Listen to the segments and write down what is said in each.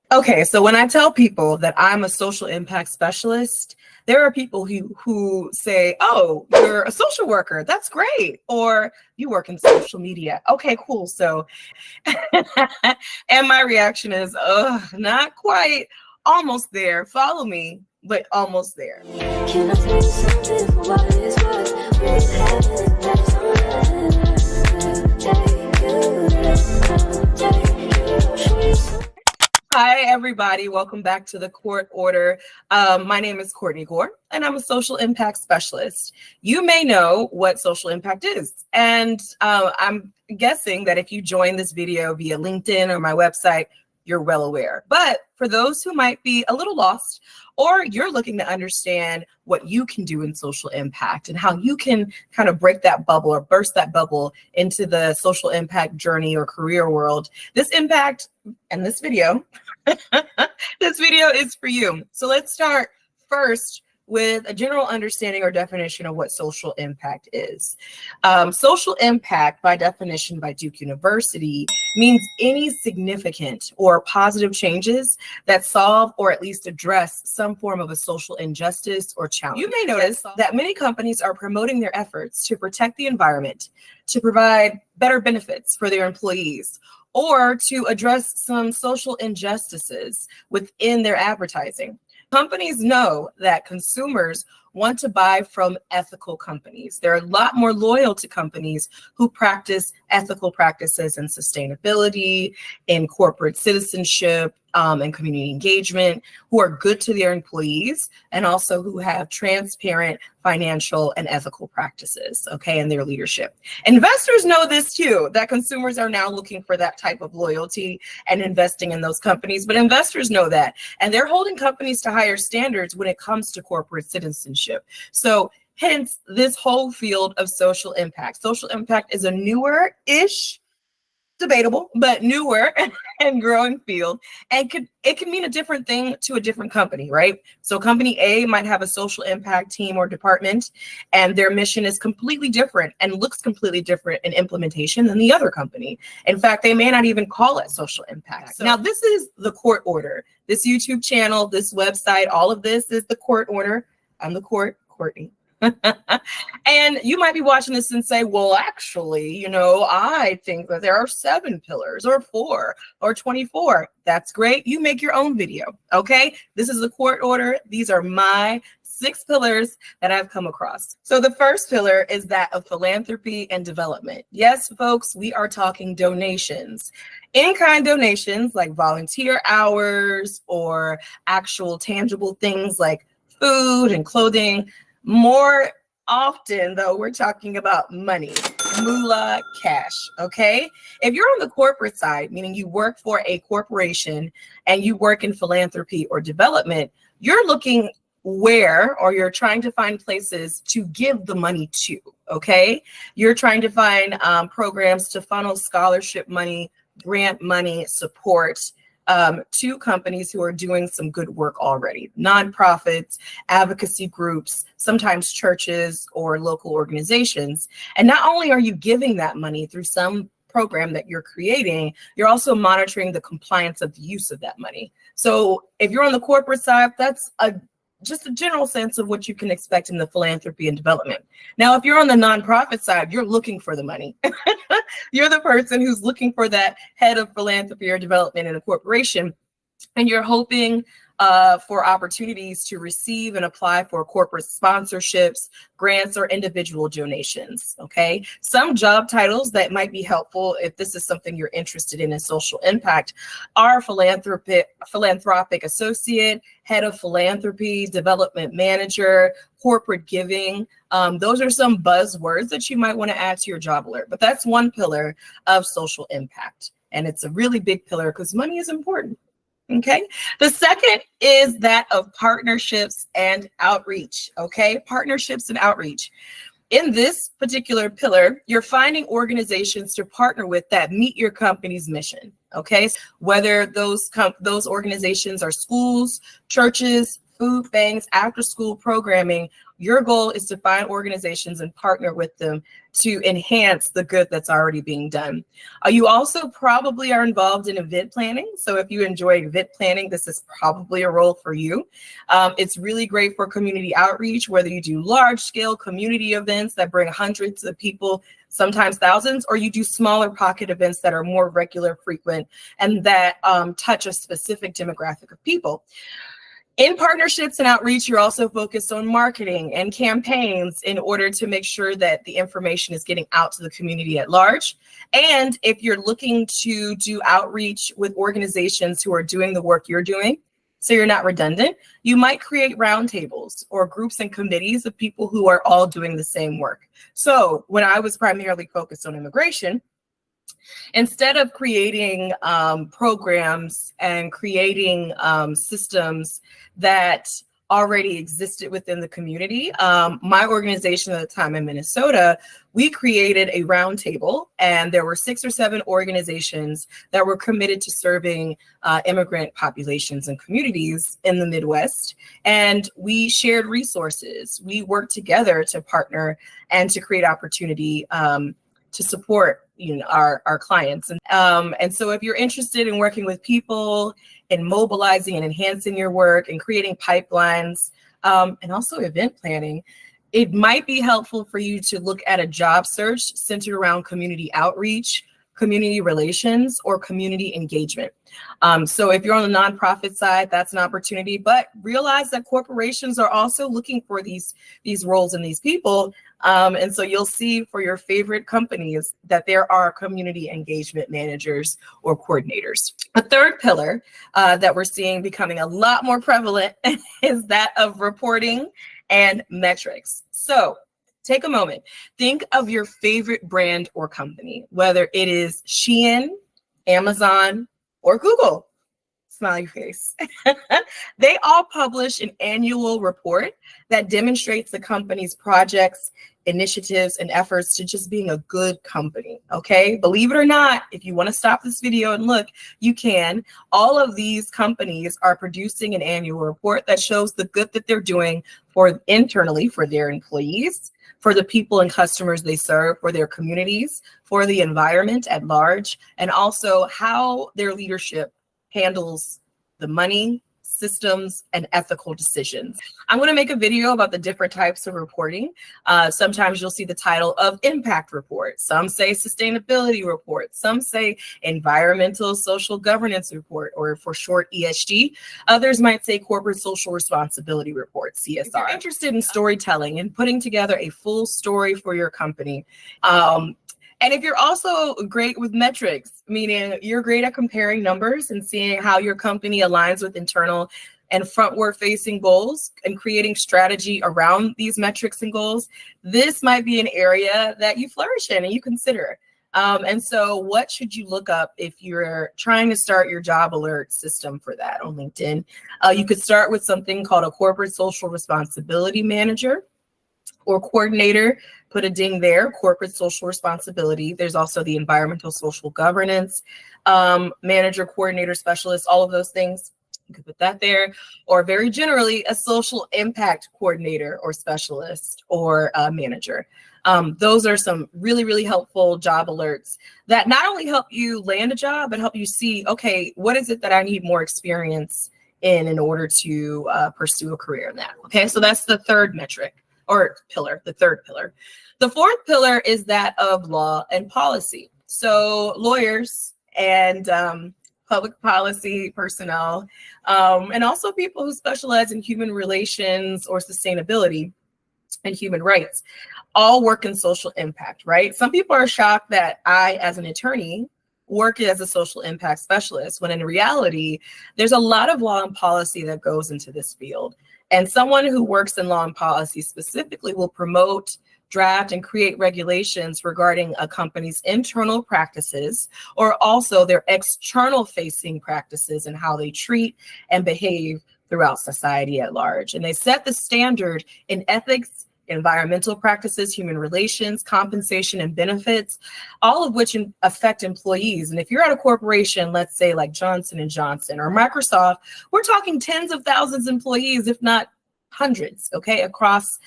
Okay, so when I tell people that I'm a social impact specialist, there are people who say, "Oh, you're a social worker. That's great." Or "You work in social media." Okay, cool. So, and my reaction is, not quite, almost there. Follow me, but almost there. Can I tell you something for what it is worth? We have an impact on life. Hi, everybody. Welcome back to the Court Order. My name is Courtney Gore, and I'm a social impact specialist. You may know what social impact is, and I'm guessing that if you join this video via LinkedIn or my website, you're well aware. But for those who might be a little lost, or you're looking to understand what you can do in social impact and how you can kind of break that bubble or burst that bubble into the social impact journey or career world, this impact and this video, this video is for you. So let's start first with a general understanding or definition of what social impact is. Social impact, by definition by Duke University, means any significant or positive changes that solve or at least address some form of a social injustice or challenge. You may notice that many companies are promoting their efforts to protect the environment, to provide better benefits for their employees, or to address some social injustices within their advertising. Companies know that consumers want to buy from ethical companies. They're a lot more loyal to companies who practice ethical practices in sustainability, in corporate citizenship, and community engagement, who are good to their employees, and also who have transparent financial and ethical practices, in their leadership. Investors know this too, that consumers are now looking for that type of loyalty and investing in those companies, but investors know that, and they're holding companies to higher standards when it comes to corporate citizenship. So hence this whole field of social impact. Social impact is a newer-ish, debatable, but newer and growing field, and it can mean a different thing to a different company, right? So company A might have a social impact team or department, and their mission is completely different and looks completely different in implementation than the other company. In fact, they may not even call it social impact. So, now, this is the Court Order. This YouTube channel, this website, all of this is the Court Order. I'm the Court, Courtney. And you might be watching this and say, well, actually, I think that there are 7 pillars or 4 or 24. That's great. You make your own video. Okay. This is the Court Order. These are my 6 pillars that I've come across. So the first pillar is that of philanthropy and development. Yes, folks, we are talking donations. In-kind donations like volunteer hours or actual tangible things like food and clothing. More often, though, we're talking about money, moolah, cash, okay? If you're on the corporate side, meaning you work for a corporation and you work in philanthropy or development, you're looking or you're trying to find places to give the money to, okay? You're trying to find programs to funnel scholarship money, grant money, support, to companies who are doing some good work already, nonprofits, advocacy groups, sometimes churches or local organizations. And not only are you giving that money through some program that you're creating, you're also monitoring the compliance of the use of that money. So if you're on the corporate side, that's just a general sense of what you can expect in the philanthropy and development. Now, if you're on the nonprofit side, you're looking for the money. You're the person who's looking for that head of philanthropy or development in a corporation, and you're hoping for opportunities to receive and apply for corporate sponsorships, grants, or individual donations, okay? Some job titles that might be helpful if this is something you're interested in social impact are philanthropic associate, head of philanthropy, development manager, corporate giving. Those are some buzzwords that you might want to add to your job alert, but that's one pillar of social impact. And it's a really big pillar because money is important. Okay. The second is that of partnerships and outreach. Okay. Partnerships and outreach. In this particular pillar, you're finding organizations to partner with that meet your company's mission. Okay. Whether those organizations are schools, churches, food banks, after school programming. Your goal is to find organizations and partner with them to enhance the good that's already being done. You also probably are involved in event planning. So if you enjoy event planning, this is probably a role for you. It's really great for community outreach, whether you do large scale community events that bring hundreds of people, sometimes thousands, or you do smaller pocket events that are more regular, frequent, and that touch a specific demographic of people. In partnerships and outreach, you're also focused on marketing and campaigns in order to make sure that the information is getting out to the community at large. And if you're looking to do outreach with organizations who are doing the work you're doing, so you're not redundant, you might create roundtables or groups and committees of people who are all doing the same work. So when I was primarily focused on immigration, instead of creating programs and creating systems that already existed within the community, my organization at the time in Minnesota, we created a roundtable, and there were 6 or 7 organizations that were committed to serving immigrant populations and communities in the Midwest. And we shared resources. We worked together to partner and to create opportunity to support our clients. And so if you're interested in working with people and mobilizing and enhancing your work and creating pipelines and also event planning, it might be helpful for you to look at a job search centered around community outreach, community relations, or community engagement. So if you're on the nonprofit side, that's an opportunity, but realize that corporations are also looking for these roles and these people. And so you'll see for your favorite companies that there are community engagement managers or coordinators. A third pillar that we're seeing becoming a lot more prevalent is that of reporting and metrics. So take a moment, think of your favorite brand or company, whether it is Shein, Amazon, or Google. Smiley face. They all publish an annual report that demonstrates the company's projects, initiatives, and efforts to just being a good company. Okay, believe it or not, if you want to stop this video and look, you can. All of these companies are producing an annual report that shows the good that they're doing for internally for their employees, for the people and customers they serve, for their communities, for the environment at large, and also how their leadership handles the money, systems, and ethical decisions. I'm going to make a video about the different types of reporting. Sometimes you'll see the title of impact report. Some say sustainability report. Some say environmental social governance report, or for short ESG. Others might say corporate social responsibility report, CSR. If you're interested in storytelling and putting together a full story for your company, and if you're also great with metrics, meaning you're great at comparing numbers and seeing how your company aligns with internal and frontward facing goals and creating strategy around these metrics and goals, this might be an area that you flourish in and you consider. And so what should you look up if you're trying to start your job alert system for that on LinkedIn? You could start with something called a corporate social responsibility manager or coordinator. Put a ding there, corporate social responsibility. There's also the environmental social governance manager, coordinator, specialist, all of those things. You could put that there. Or very generally, a social impact coordinator or specialist or manager. Those are some really, really helpful job alerts that not only help you land a job, but help you see, okay, what is it that I need more experience in order to pursue a career in that? Okay, so that's the third metric. Or pillar, the third pillar. The fourth pillar is that of law and policy. So lawyers and public policy personnel, and also people who specialize in human relations or sustainability and human rights, all work in social impact, right? Some people are shocked that I, as an attorney, work as a social impact specialist, when in reality, there's a lot of law and policy that goes into this field. And someone who works in law and policy specifically will promote, draft, and create regulations regarding a company's internal practices, or also their external facing practices and how they treat and behave throughout society at large. And they set the standard in ethics environmental practices, human relations, compensation, and benefits, all of which affect employees. And if you're at a corporation, let's say like Johnson & Johnson or Microsoft, we're talking tens of thousands of employees, if not hundreds, okay, across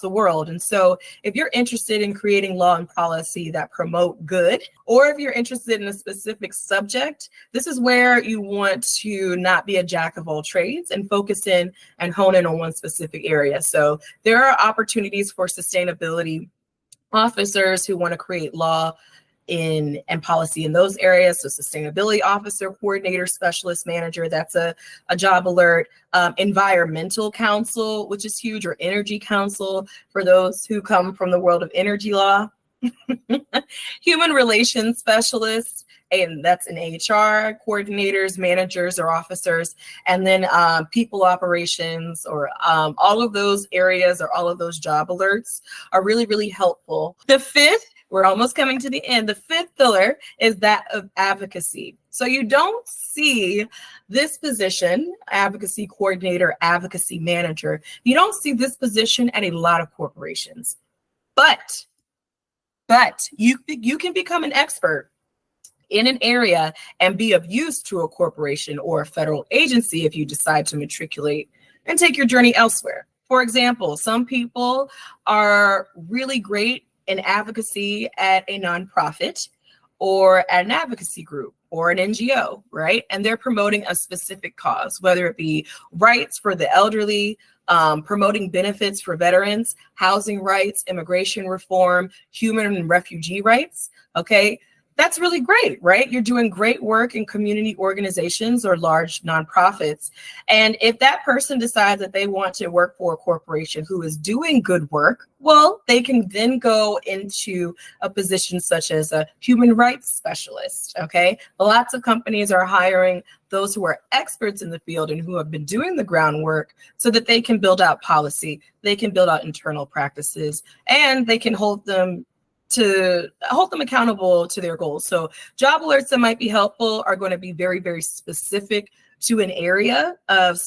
the world. And so if you're interested in creating law and policy that promote good, or if you're interested in a specific subject, this is where you want to not be a jack of all trades and focus in and hone in on one specific area. So there are opportunities for sustainability officers who want to create law and policy in those areas. So sustainability officer, coordinator, specialist, manager, that's a job alert. Environmental counsel, which is huge, or energy counsel for those who come from the world of energy law. Human relations specialists, and that's in HR, coordinators, managers, or officers. And then people operations, or all of those areas, or all of those job alerts are really, really helpful. The fifth, we're almost coming to the end. The fifth pillar is that of advocacy. So you don't see this position, advocacy coordinator, advocacy manager, you don't see this position at a lot of corporations. But you can become an expert in an area and be of use to a corporation or a federal agency if you decide to matriculate and take your journey elsewhere. For example, some people are really great in advocacy at a nonprofit or at an advocacy group or an NGO, right? And they're promoting a specific cause, whether it be rights for the elderly, promoting benefits for veterans, housing rights, immigration reform, human and refugee rights, okay? That's really great, right? You're doing great work in community organizations or large nonprofits. And if that person decides that they want to work for a corporation who is doing good work, well, they can then go into a position such as a human rights specialist, okay? Lots of companies are hiring those who are experts in the field and who have been doing the groundwork so that they can build out policy, they can build out internal practices, and they can hold them accountable to their goals. So job alerts that might be helpful are going to be very, very specific to an area of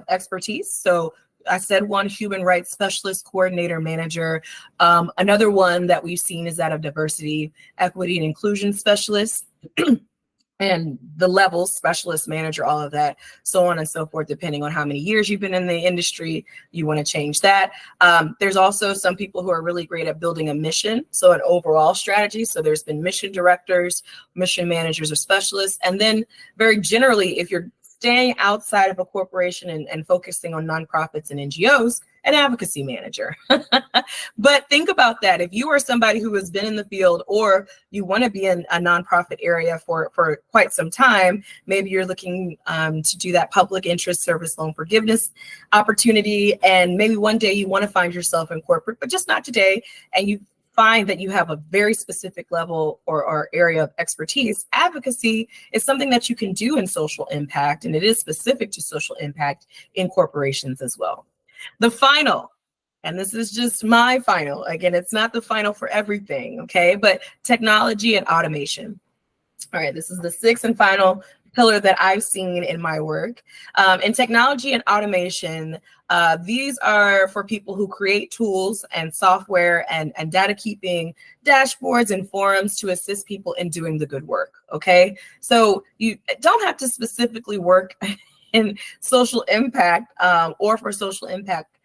expertise. So I said one, human rights specialist, coordinator, manager. Another one that we've seen is that of diversity, equity, and inclusion specialist. And the levels, specialist, manager, all of that, so on and so forth, depending on how many years you've been in the industry, you want to change that. There's also some people who are really great at building a mission, so an overall strategy. So there's been mission directors, mission managers, or specialists. And then very generally, if you're staying outside of a corporation and focusing on nonprofits and NGOs, an advocacy manager. But think about that. If you are somebody who has been in the field, or you want to be in a nonprofit area for quite some time, maybe you're looking to do that public interest service loan forgiveness opportunity, and maybe one day you want to find yourself in corporate, but just not today, and you find that you have a very specific level or area of expertise, advocacy is something that you can do in social impact, and it is specific to social impact in corporations as well. The final, and this is just my final, again, it's not the final for everything, okay, but technology and automation. All right, this is the sixth and final pillar that I've seen in my work. In technology and automation, these are for people who create tools and software and data keeping dashboards and forums to assist people in doing the good work, okay? So you don't have to specifically work in social impact or for social impact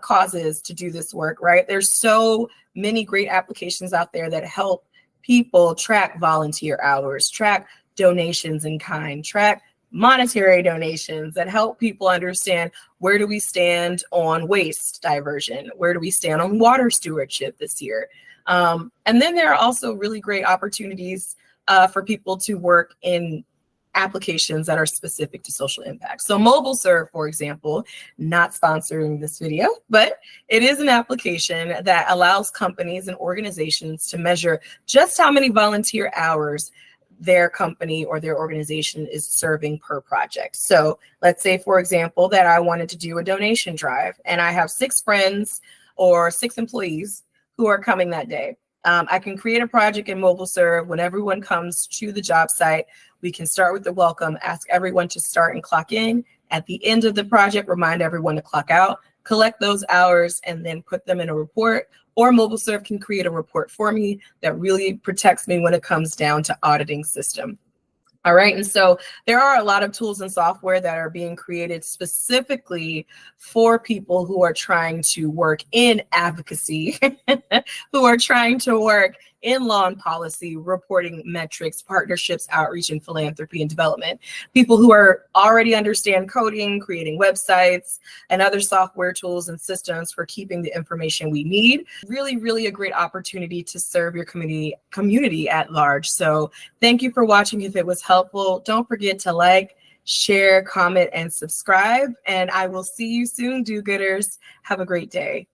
causes to do this work, right? There's so many great applications out there that help people track volunteer hours, track donations in kind, track monetary donations, that help people understand where do we stand on waste diversion, where do we stand on water stewardship this year. And then there are also really great opportunities for people to work in applications that are specific to social impact. So MobileServe, for example, not sponsoring this video, but it is an application that allows companies and organizations to measure just how many volunteer hours their company or their organization is serving per project. So let's say, for example, that I wanted to do a donation drive, and I have 6 friends or 6 employees who are coming that day. I can create a project in MobileServe. When everyone comes to the job site, we can start with the welcome, ask everyone to start and clock in. At the end of the project, remind everyone to clock out. collect those hours, and then put them in a report, or MobileServe can create a report for me that really protects me when it comes down to auditing system. All right, and so there are a lot of tools and software that are being created specifically for people who are trying to work in advocacy, who are trying to work in law and policy, reporting metrics, partnerships, outreach, and philanthropy and development. People who are already understand coding, creating websites, and other software tools and systems for keeping the information we need. Really, really a great opportunity to serve your community at large. So thank you for watching. If it was helpful, don't forget to like, share, comment, and subscribe. And I will see you soon, do-gooders. Have a great day.